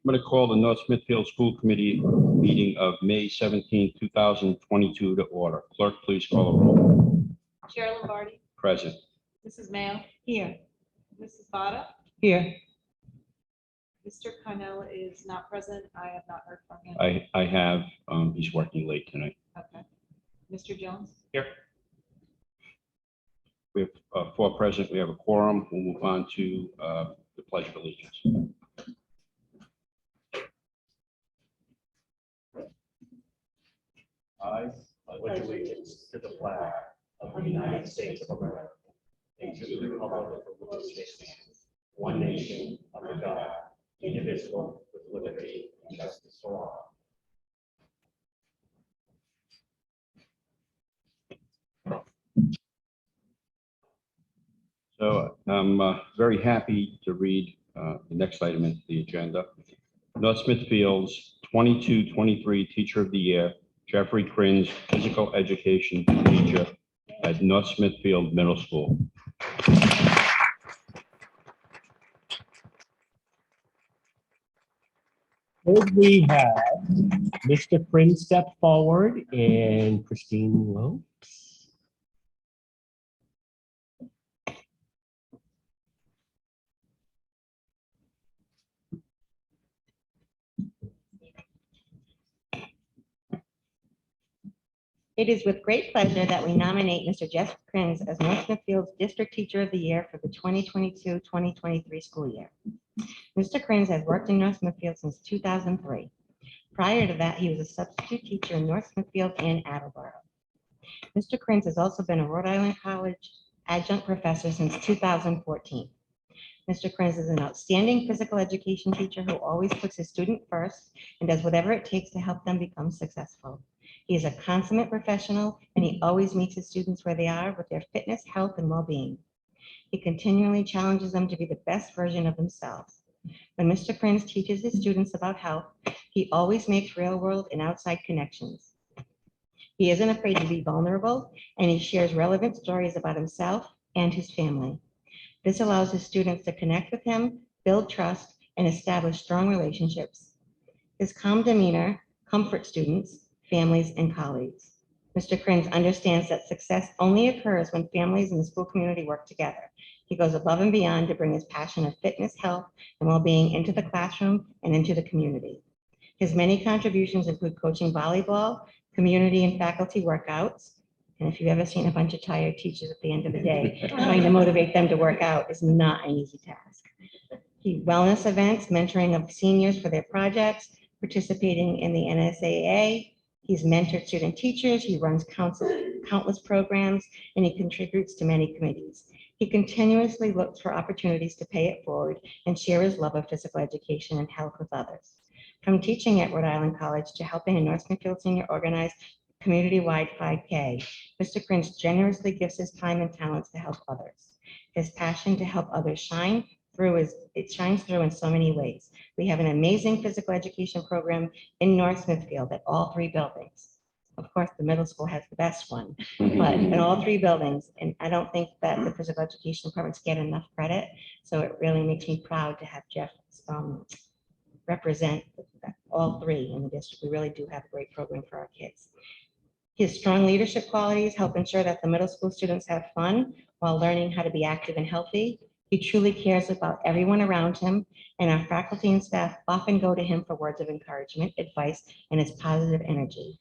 I'm going to call the North Smithfield School Committee meeting of May 17, 2022 to order. Clerk, please call the roll. Chair Lombardi, Present. Mrs. Mayo, Here. Mrs. Vada, Here. Mr. Carnell is not present. I have not heard from him. I have, he's working late tonight. Okay. Mr. Jones? Here. We have 4 present. We have a quorum. We'll move on to the Pledge of Allegiance. I pledge allegiance to the flag of the United States of America and to the republic for which it stands, one nation, under God, indivisible, with liberty and justice for all. So I'm very happy to read the next item into the agenda. North Smithfield's 22-23 Teacher of the Year, Jeffrey Krins, Physical Education Teacher at North Smithfield Middle School. Could we have Mr. Prince step forward and Christine Lopes? It is with great pleasure that we nominate Mr. Jeff Krins as North Smithfield's District Teacher of the Year for the 2022-2023 school year. Mr. Krins has worked in North Smithfield since 2003. Prior to that, he was a substitute teacher in North Smithfield and Attleboro. Mr. Krins has also been a Rhode Island College adjunct professor since 2014. Mr. Krins is an outstanding physical education teacher who always puts his student first and does whatever it takes to help them become successful. He is a consummate professional, and he always meets his students where they are with their fitness, health, and well-being. He continually challenges them to be the best version of themselves. When Mr. Krins teaches his students about health, he always makes real-world and outside connections. He isn't afraid to be vulnerable, and he shares relevant stories about himself and his family. This allows his students to connect with him, build trust, and establish strong relationships. His calm demeanor comforts students, families, and colleagues. Mr. Krins understands that success only occurs when families and the school community work together. He goes above and beyond to bring his passion of fitness, health, and well-being into the classroom and into the community. His many contributions include coaching volleyball, community and faculty workouts, and if you've ever seen a bunch of tired teachers at the end of the day, trying to motivate them to work out is not an easy task. He wellness events, mentoring of seniors for their projects, participating in the NSAA. He's mentored student teachers, he runs countless programs, and he contributes to many committees. He continuously looks for opportunities to pay it forward and share his love of physical education and health with others. From teaching at Rhode Island College to helping a North Smithfield senior organize community-wide 5K, Mr. Krins generously gives his time and talents to help others. His passion to help others shines through in so many ways. We have an amazing physical education program in North Smithfield at all 3 buildings. Of course, the middle school has the best one, but in all 3 buildings, and I don't think that the physical education departments get enough credit. So it really makes me proud to have Jeff represent all 3 in the district. We really do have a great program for our kids. His strong leadership qualities help ensure that the middle school students have fun while learning how to be active and healthy. He truly cares about everyone around him, and our faculty and staff often go to him for words of encouragement, advice, and his positive energy.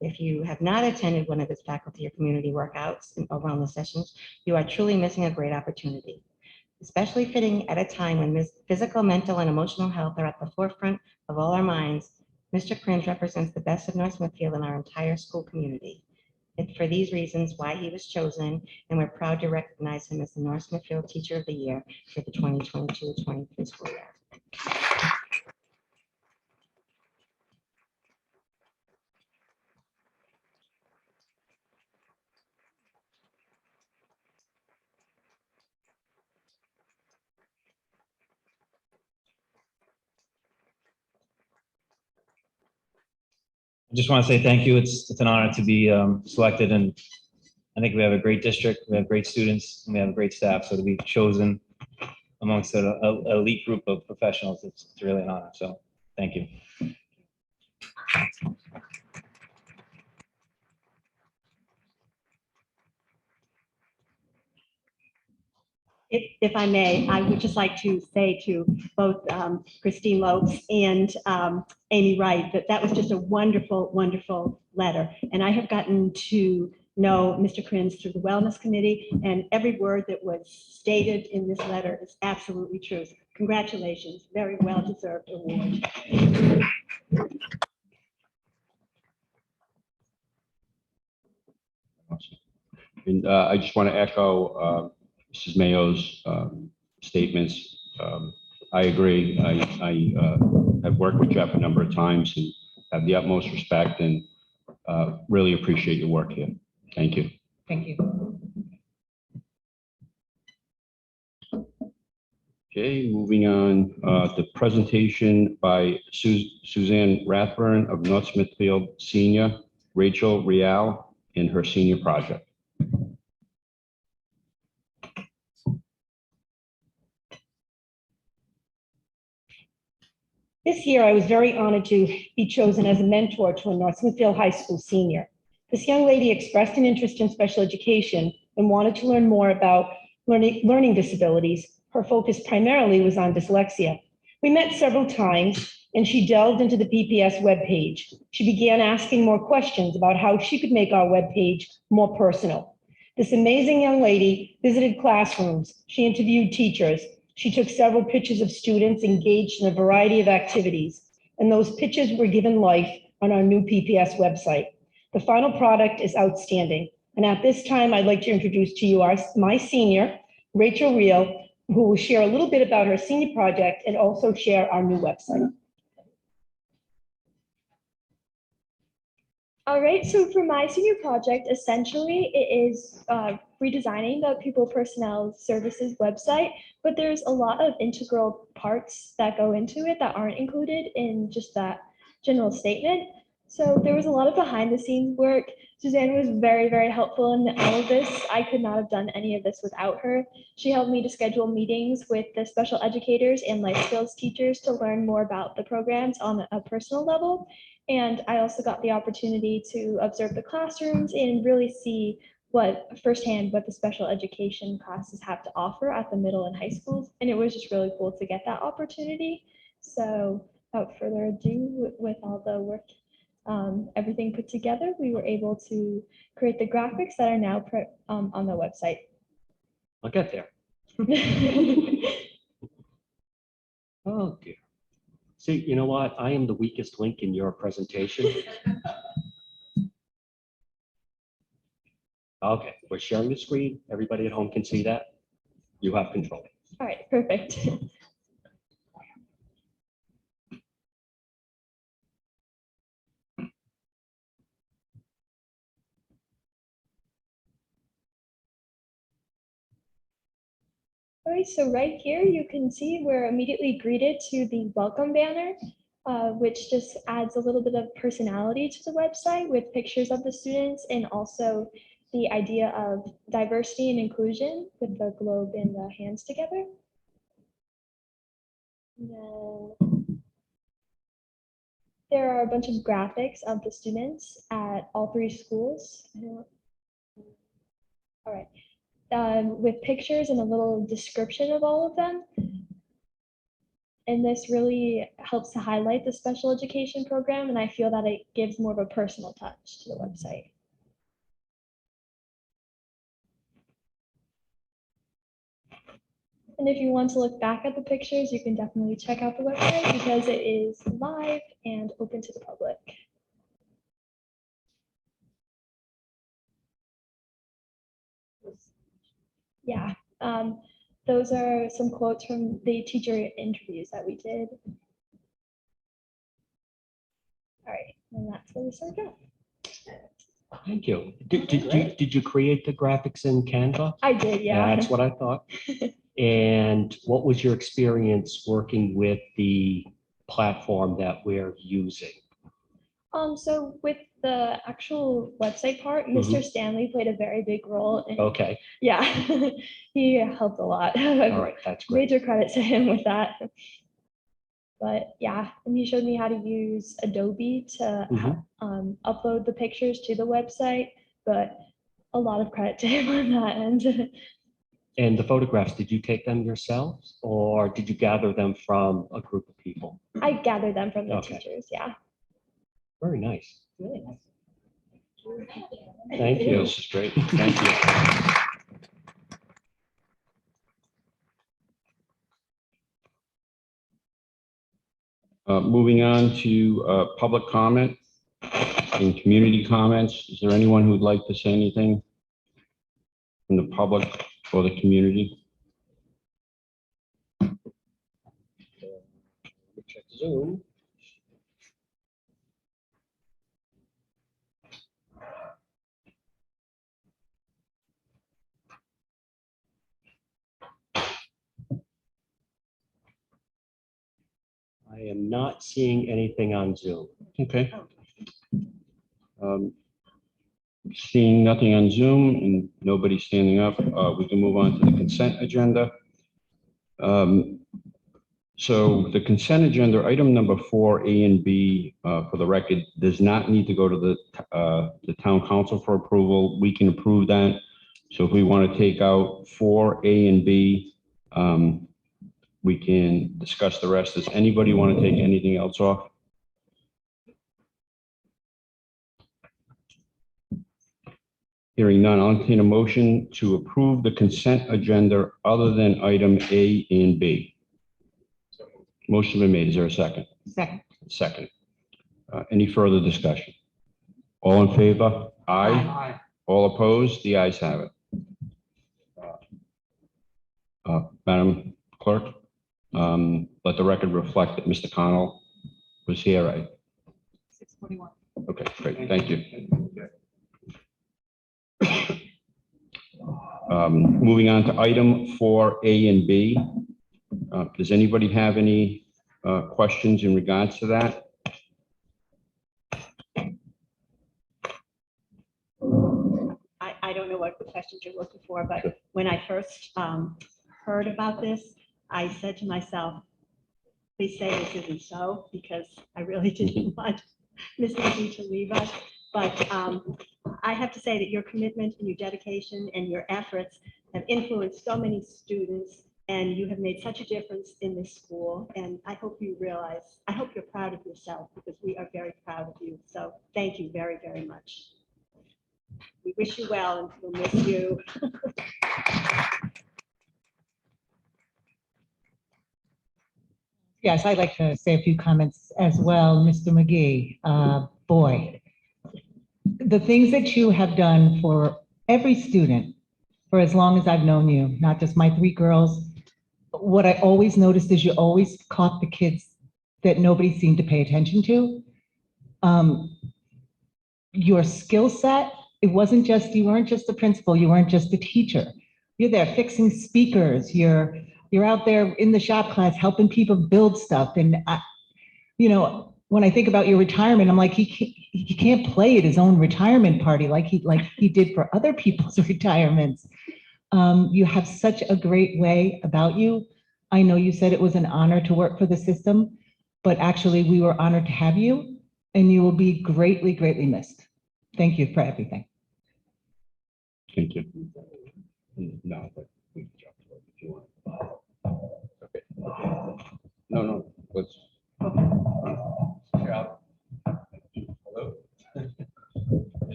If you have not attended one of his faculty or community workouts or wellness sessions, you are truly missing a great opportunity. Especially fitting at a time when physical, mental, and emotional health are at the forefront of all our minds, Mr. Krins represents the best of North Smithfield and our entire school community. And for these reasons, why he was chosen, and we're proud to recognize him as the North Smithfield Teacher of the Year for the 2022-23 school year. I just want to say thank you. It's an honor to be selected, and I think we have a great district. We have great students, and we have a great staff. So to be chosen amongst an elite group of professionals, it's really an honor. So Thank you. If I may, I would just like to say to both Christine Lopes and Amy Wright that that was just a wonderful, wonderful letter. And I have gotten to know Mr. Krinz through the Wellness Committee, and every word that was stated in this letter is absolutely true. Congratulations, very well-deserved award. And I just want to echo Mrs. Mayo's statements. I agree. I have worked with Jeff a number of times and have the utmost respect and really appreciate your work here. Thank you. Thank you. Okay, moving on, the presentation by Suzanne Rathburn of North Smithfield Senior, Rachel Real in her senior project. This year, I was very honored to be chosen as a mentor to a North Smithfield High School senior. This young lady expressed an interest in special education and wanted to learn more about learning disabilities. Her focus primarily was on dyslexia. We met several times, and she delved into the PPS webpage. She began asking more questions about how she could make our webpage more personal. This amazing young lady visited classrooms. She interviewed teachers. She took several pictures of students engaged in a variety of activities, and those pictures were given life on our new PPS website. The final product is outstanding. And at this time, I'd like to introduce to you my senior, Rachel Real, who will share a little bit about her senior project and also share our new website. All right, so for my senior project, essentially it is redesigning the Pupil Personnel Services website, but there's a lot of integral parts that go into it that aren't included in just that general statement. So there was a lot of behind the scenes work. Suzanne was very, very helpful in all of this. I could not have done any of this without her. She helped me to schedule meetings with the special educators and life skills teachers to learn more about the programs on a personal level. And I also got the opportunity to observe the classrooms and really see firsthand what the special education classes have to offer at the middle and high schools. And it was just really cool to get that opportunity. So without further ado, with all the work, everything put together, we were able to create the graphics that are now on the website. I'll get there. Oh dear. See, you know what? I am the weakest link in your presentation. Okay, we're sharing the screen. Everybody at home can see that. You have control. All right, perfect. All right, so right here, you can see we're immediately greeted to the welcome banner, which just adds a little bit of personality to the website with pictures of the students and also the idea of diversity and inclusion with the globe and the hands together. And then there are a bunch of graphics of the students at all three schools. All right. With pictures and a little description of all of them. And this really helps to highlight the special education program, and I feel that it gives more of a personal touch to the website. And if you want to look back at the pictures, you can definitely check out the website because it is live and open to the public. Yeah, those are some quotes from the teacher interviews that we did. All right, and that's where we start out. Thank you. Did you create the graphics in Canva? I did, yeah. That's what I thought. And what was your experience working with the platform that we're using? So with the actual website part, Mr. Stanley played a very big role. In, Okay, yeah, he helped a lot. all right, that's great. Major credit to him with that. But yeah, and he showed me how to use Adobe to upload the pictures to the website, but a lot of credit to him on that end. And the photographs, did you take them yourselves or did you gather them from a group of people? I gathered them from the Okay. teachers, yeah. Very nice. Really nice. Thank you. This is great. Thank you. Moving on to public comment and community comments. Is there anyone who'd like to say anything from the public or the community? Check Zoom. I am not seeing anything on Zoom. Okay. Seeing nothing on Zoom and nobody standing up, we can move on to the consent agenda. So the consent agenda, item number 4A and B, for the record, does not need to go to the town council for approval. We can approve that. So if we want to take out 4A and B, we can discuss the rest. Does anybody want to take anything else off? Hearing none, I'll entertain a motion to approve the consent agenda other than item A and B. Motion been made. Is there a second? Second. Second. Any further discussion? All in favor? Aye. All opposed? The ayes have it. Madam Clerk, let the record reflect that Mr. Connell was here, right? 6:41. Okay, great. Thank you. Moving on to item 4A and B. Does anybody have any questions in regards to that? I don't know what questions you're looking for, but when I first heard about this, I said to myself, please say this isn't so, because I really didn't want Ms. McGee to leave us. But I have to say that your commitment and your dedication and your efforts have influenced so many students, and you have made such a difference in this school. And I hope you realize, I hope you're proud of yourself, because we are very proud of you. So thank you very, very much. We wish you well and we'll miss you. Yes, I'd like to say a few comments as well, Mr. McGee. Boy, the things that you have done for every student for as long as I've known you, not just my 3 girls, what I always noticed is you always caught the kids that nobody seemed to pay attention to. Your skill set, it wasn't just, you weren't just the principal, you weren't just the teacher. You're there fixing speakers, you're out there in the shop class helping people build stuff. And you know, when I think about your retirement, I'm like, he can't play at his own retirement party like he did for other people's retirements. You have such a great way about you. I know you said it was an honor to work for the system, but actually we were honored to have you, and you will be greatly, greatly missed. Thank you for everything. Thank you. No, but we can jump to it if you want. Okay. No, let's.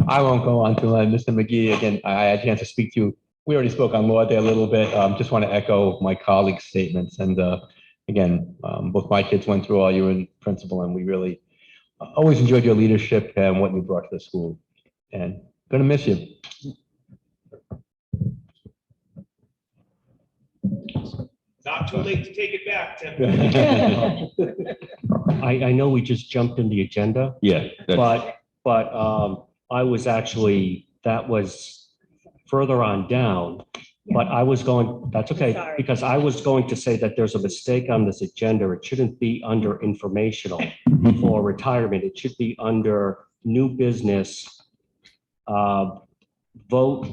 I won't go on to Mr. McGee. Again, I had a chance to speak to you. We already spoke on law there a little bit. Just want to echo my colleagues' statements. And again, both my kids went through all you in principal, and we really always enjoyed your leadership and what you brought to the school. And going to miss you. Not too late to take it back, Tim. I know we just jumped in the agenda, Yeah. but I was actually, that was further on down. But I was going, that's okay, Sorry. because I was going to say that there's a mistake on this agenda. It shouldn't be under informational for retirement. It should be under new business. Vote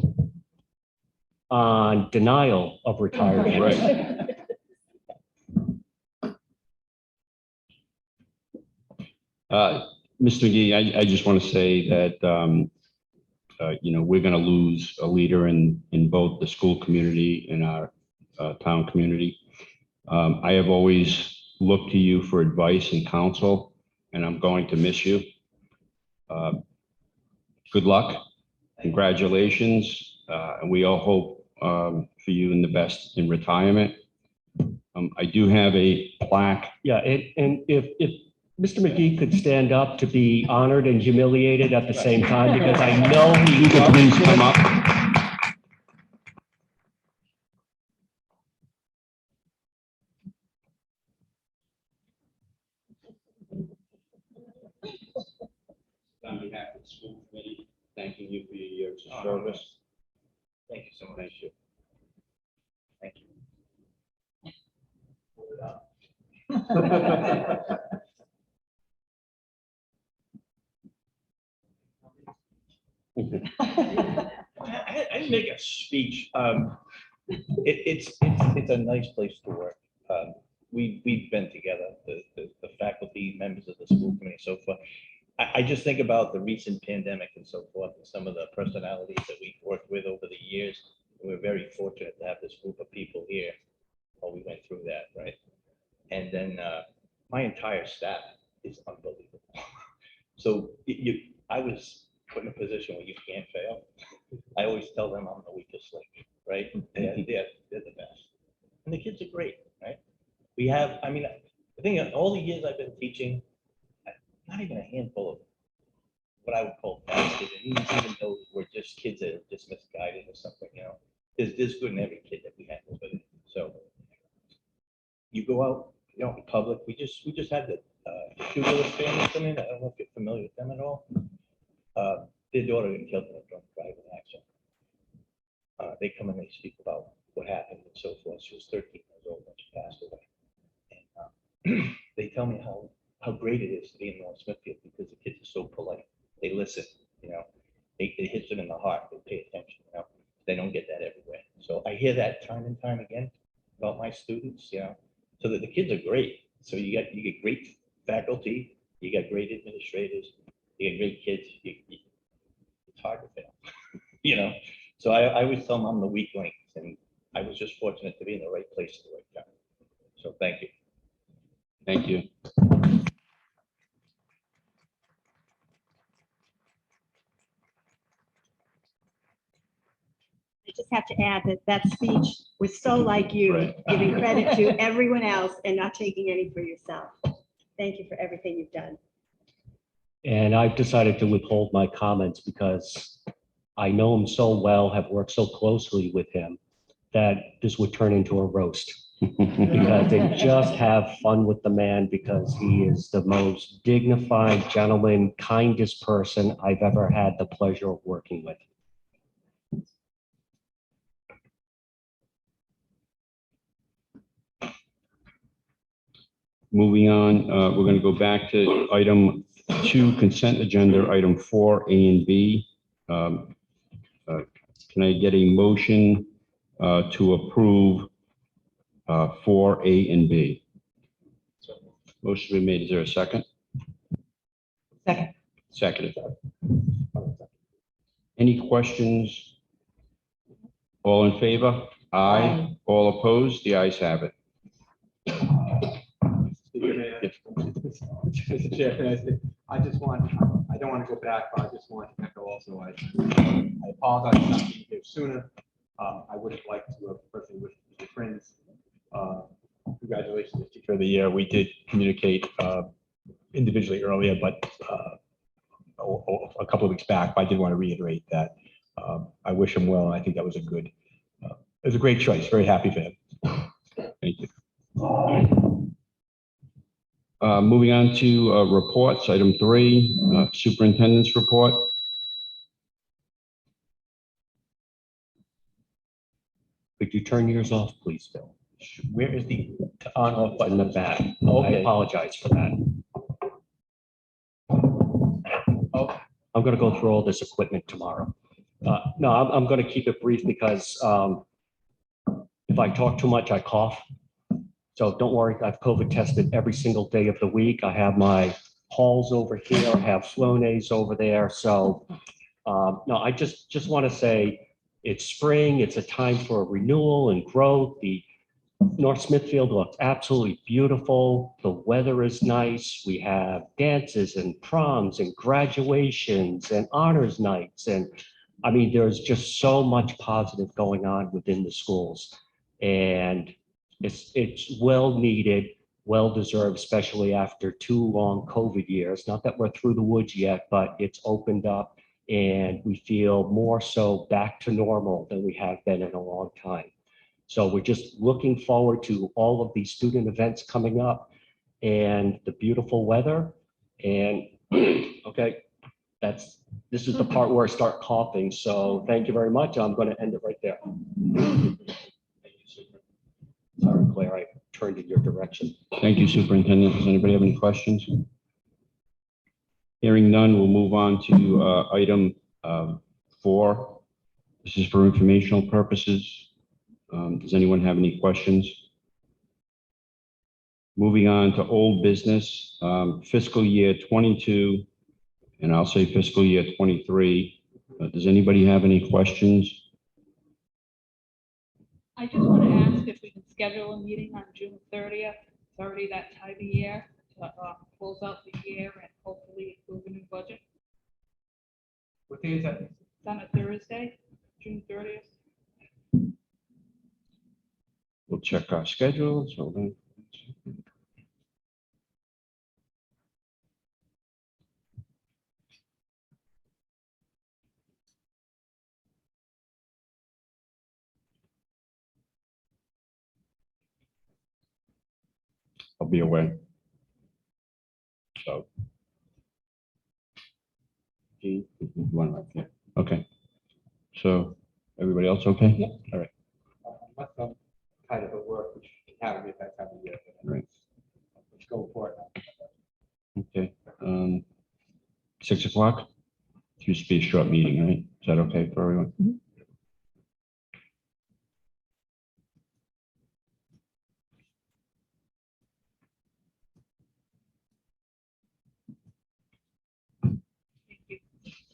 on denial of retirement. Right. Mr. McGee, I just want to say that, we're going to lose a leader in both the school community and our town community. I have always looked to you for advice and counsel, and I'm going to miss you. Good luck. Congratulations. And we all hope for you in the best in retirement. I do have a plaque. Yeah, and if Mr. McGee could stand up to be honored and humiliated at the same time, because I know he. You could please come up. On behalf of the school committee, thanking you for your years of service. Thank you so much. Thank you. Thank you. I didn't make a speech. It's a nice place to work. We've been together, the faculty, members of the school committee, and so forth. I just think about the recent pandemic and so forth, and some of the personalities that we've worked with over the years. We're very fortunate to have this group of people here while we went through that, right? And then my entire staff is unbelievable. So I was put in a position where you can't fail. I always tell them I'm the weakest link, right? They're the best. And the kids are great, right? We have, I think in all the years I've been teaching, not even a handful of what I would call bad kids, and even those were just kids that are just misguided or something, There's good in every kid that we have with it. So you go out, in public. We just had the Shoeless family come in. I don't know if you're familiar with them at all. Their daughter got killed in a drunk driving accident. They come and they speak about what happened and so forth. She was 13 years old when she passed away. And they tell me how great it is to be in North Smithfield because the kids are so polite. They listen, it hits them in the heart. They pay attention, They don't get that everywhere. So I hear that time and time again about my students, so that the kids are great. So you get great faculty, you got great administrators, you get great kids. It's hard to fail, So I always tell them I'm the weak link, and I was just fortunate to be in the right place at the right time. So thank you. Thank you. I just have to add that speech was so like you, Right. giving credit to everyone else and not taking any for yourself. Thank you for everything you've done. And I've decided to withhold my comments because I know him so well, have worked so closely with him, that this would turn into a roast. Because they just have fun with the man because he is the most dignified gentleman, kindest person I've ever had the pleasure of working with. Moving on, we're going to go back to item 2, consent agenda, item 4, A and B. Can I get a motion to approve 4, A and B? Motion been made. Is there a second? Second. Seconded. Any questions? All in favor? Aye. All opposed? The ayes have it. Mr. Chair, I don't want to go back, but I just want to echo also, I apologize for not being here sooner. I would have liked to have personally wished Mr. Prince, congratulations as teacher of the year. We did communicate individually earlier, but a couple of weeks back, but I did want to reiterate that I wish him well, and I think that was it was a great choice. Very happy for him. Thank you. Moving on to reports, item 3, superintendent's report. Could you turn yours off, please, Bill? Where is the on-off button in the back? I apologize for that. Oh, I'm going to go through all this equipment tomorrow. No, I'm going to keep it brief because if I talk too much, I cough. So don't worry, I've COVID tested every single day of the week. I have my halls over here, have Flonase over there. So, no, I just want to say it's spring. It's a time for renewal and growth. The North Smithfield looks absolutely beautiful. The weather is nice. We have dances and proms and graduations and honors nights. And I mean, there's just so much positive going on within the schools. And it's well needed, well deserved, especially after 2 long COVID years. Not that we're through the woods yet, but it's opened up and we feel more so back to normal than we have been in a long time. So we're just looking forward to all of these student events coming up and the beautiful weather. And okay, this is the part where I start coughing. So thank you very much. I'm going to end it right there. Sorry, Claire, I turned in your direction. Thank you, Superintendent. Does anybody have any questions? Hearing none, we'll move on to item 4. This is for informational purposes. Does anyone have any questions? Moving on to old business, fiscal year 22, and I'll say fiscal year 23. Does anybody have any questions? I just want to ask if we can schedule a meeting on June 30th. It's already that time of year to close out the year and hopefully approve a new budget. What day is that? It's on a Thursday, June 30th. We'll check our schedules. Hold on. I'll be away. So. Gene, yeah. Okay. So everybody else okay? Yep. All right. Unless I'm kind of at work, which can happen at that time of year. Right. Let's go for it. Okay. 6 o'clock. It used to be a short meeting, right? Is that okay for everyone?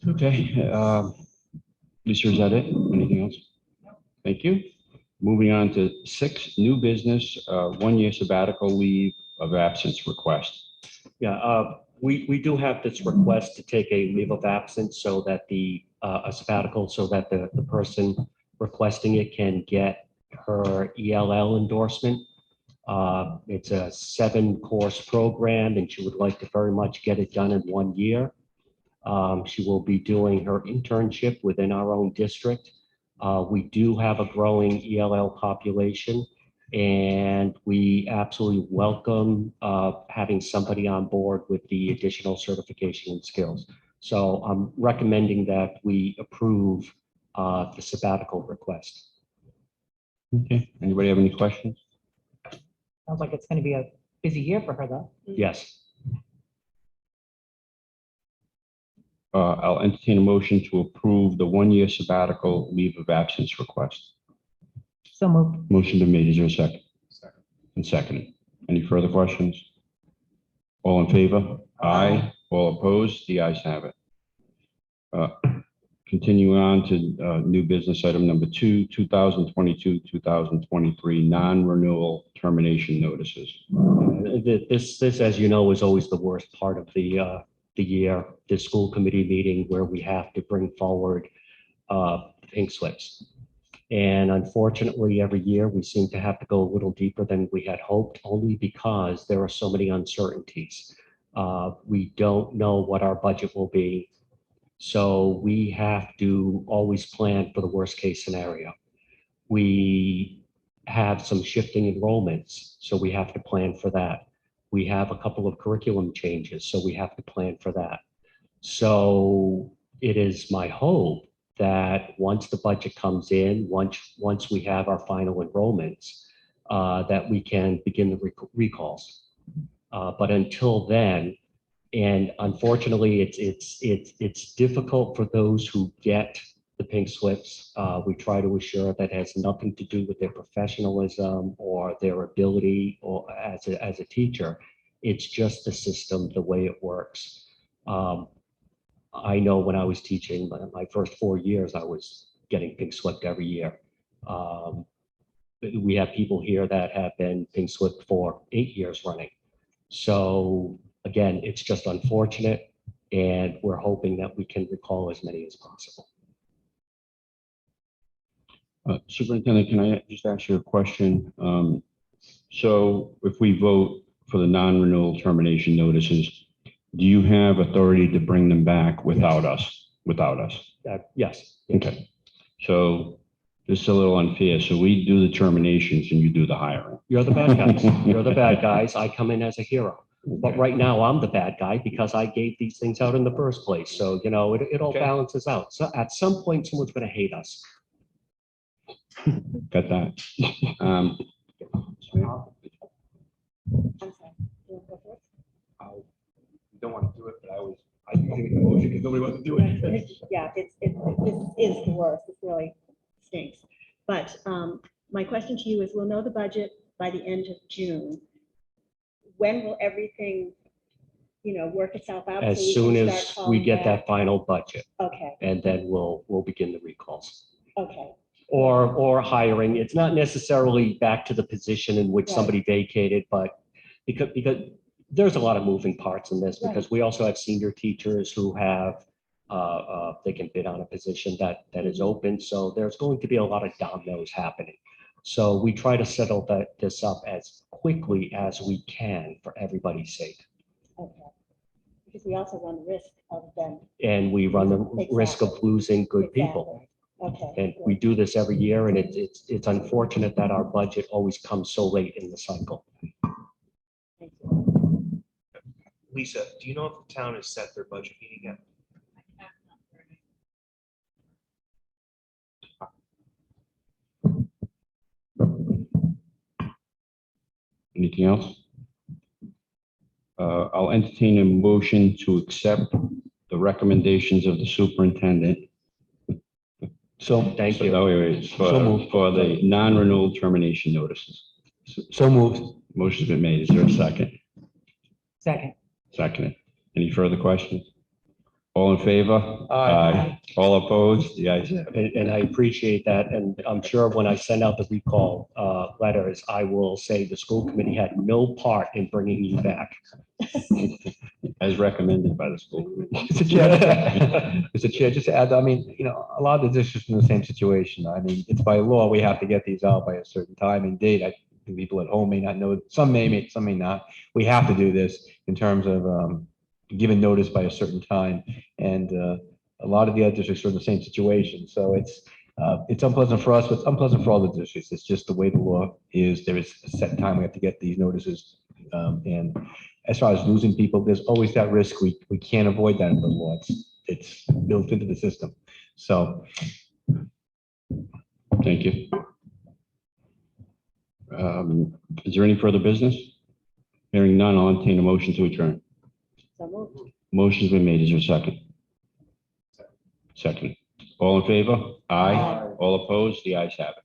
Okay. Lisa, is that it? Anything else? Thank you. Moving on to 6, new business, 1-year sabbatical leave of absence request. Yeah, we do have this request to take a leave of absence so that a sabbatical, so that the person requesting it can get her ELL endorsement. It's a 7-course program and she would like to very much get it done in 1 year. She will be doing her internship within our own district. We do have a growing ELL population and we absolutely welcome having somebody on board with the additional certification and skills. So I'm recommending that we approve the sabbatical request. Okay. Anybody have any questions? Sounds like it's going to be a busy year for her, though. Yes. I'll entertain a motion to approve the 1-year sabbatical leave of absence request. So moved. Motion been made. Is there a second? Second. And seconded. Any further questions? All in favor? Aye. All opposed? The ayes have it. Continuing on to new business item number 2, 2022-2023 non-renewal termination notices. This, as you know, is always the worst part of the year, the school committee meeting where we have to bring forward pink slips. And unfortunately, every year we seem to have to go a little deeper than we had hoped, only because there are so many uncertainties. We don't know what our budget will be. So we have to always plan for the worst case scenario. We have some shifting enrollments, so we have to plan for that. We have a couple of curriculum changes, so we have to plan for that. So it is my hope that once the budget comes in, once we have our final enrollments, that we can begin the recalls. But until then, and unfortunately, it's difficult for those who get the pink slips. We try to assure that has nothing to do with their professionalism or their ability or as a teacher. It's just the system, the way it works. I know when I was teaching, my first 4 years, I was getting pink slipped every year. We have people here that have been pink slipped for 8 years running. So again, it's just unfortunate, and we're hoping that we can recall as many as possible. Superintendent, can I just ask you a question? So if we vote for the non-renewal termination notices, do you have authority to bring them back without us? Without us? Yes. Okay. So this is a little unfair. So we do the terminations and you do the hiring. You're the bad guys. You're the bad guys. I come in as a hero. But right now, I'm the bad guy because I gave these things out in the first place. So, you know, it all Okay. balances out. So at some point, someone's going to hate us. Got that? I'm sorry. You wanna go first? Don't want to do it, but I think the motion because nobody wants to do it. Yeah, this is the worst. It really stinks. But my question to you is, we'll know the budget by the end of June. When will everything, work itself out? As so we soon can as start we calling get back? that final budget, Okay, and then we'll begin the recalls. okay, Or hiring. It's not necessarily back to the position in which Right. somebody vacated, but because there's a lot of moving parts in this, because we also have senior teachers who have, they can bid on a position that is open. So there's going to be a lot of dominoes happening. So we try to settle this up as quickly as we can for everybody's sake. okay. Because we also run the risk of them. And we run the risk of Exactly. losing good people. Exactly. Okay. And we do this every year, and it's unfortunate that our budget always comes so late in the cycle. Thank you. Lisa, do you know if the town has set their budget meeting yet? Anything else? I'll entertain a motion to accept the recommendations of the superintendent. So thank you. No, wait. So moved. For the non-renewal termination notices. So moved. Motion's been made. Is there a second? Second. Second. Any further questions? All in favor? Aye. All opposed? The ayes have it. And I appreciate that. And I'm sure when I send out the recall letters, I will say the school committee had no part in bringing you back. As recommended by the school committee. Mr. Chair, Mr. Chair, just to add, I mean, a lot of the districts are in the same situation. I mean, it's by law, we have to get these out by a certain time and date. I think people at home may not know, some may, some may not. We have to do this in terms of giving notice by a certain time. And a lot of the other districts are in the same situation. So it's unpleasant for us, but it's unpleasant for all the districts. It's just the way the law is. There is a set time we have to get these notices. And as far as losing people, there's always that risk. We can't avoid that in the law. It's built into the system. So. Thank you. Is there any further business? Hearing none, I'll entertain a motion to adjourn. So moved. Motion's been made. Is there a second? Second. All in favor? Aye. Aye. All opposed? The ayes have it.